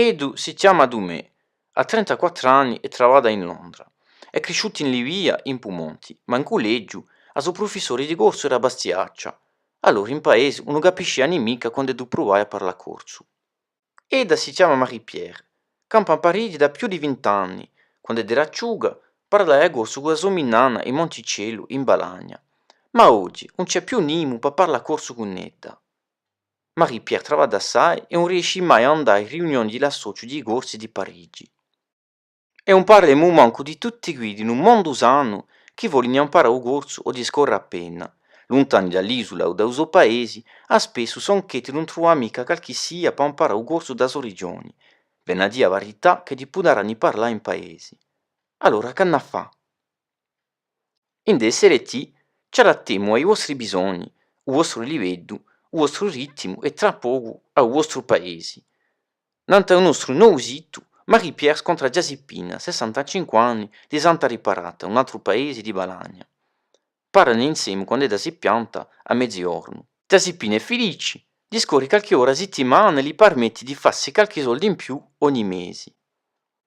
Edu si chiama Dumè, ha 34 anni e lavora in Londra. È cresciuto in Libia, in Pumonti, ma in collegio a suo professore di corso era Bastiaccia. Allora in paese non capisce mica quando Edu provava a parlare corso. Eda si chiama Marie-Pierre, campa in Parigi da più di 20 anni. Quando era acciuga, parlava a corso con la sua nonna in Monticello, in Balagna. Ma oggi non c'è più nimo per parlare corso con Eda. Marie-Pierre lavora assai e non riesce mai a andare alle riunioni dell'associo di corsi di Parigi. E un parliamo manco di tutti quelli in un mondo sano che vogliono imparare il corso o di scorrere a penna. Lontani dall'isola o dai suoi paesi, a spesso sono che non trovano mica qualche sia per imparare il corso da sue regioni. Venne a dire la verità che di poteranno parlare in paesi. Allora che ne fa? In essere ti ci adattiamo ai vostri bisogni, al vostro livello, al vostro ritmo e tra poco al vostro paese. Nante il nostro nuovo sito, Marie-Pierre scontra Giuseppina, 65 anni, di Santa Riparata, un altro paese di Balagna. Parlano insieme quando eda si pianta a mezzogiorno. Giuseppina è felice, gli scorre qualche ora a settimana e gli permette di farsi qualche soldo in più ogni mese.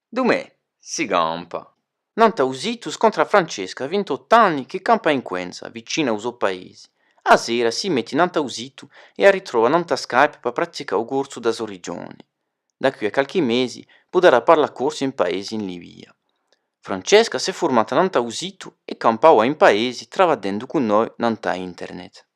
Dumè, si campa. Nanta usito scontra Francesca, 28 anni, che campa in Quenza, vicino al suo paese. A sera si mette nanta usito e ritrova nanta Skype per praticare il corso da sua regione. Da qui a qualche mesi potrà parlare corso in paesi in Libia. Francesca si è formata nanta usito e campa ora in paesi travadendo con noi nanta internet.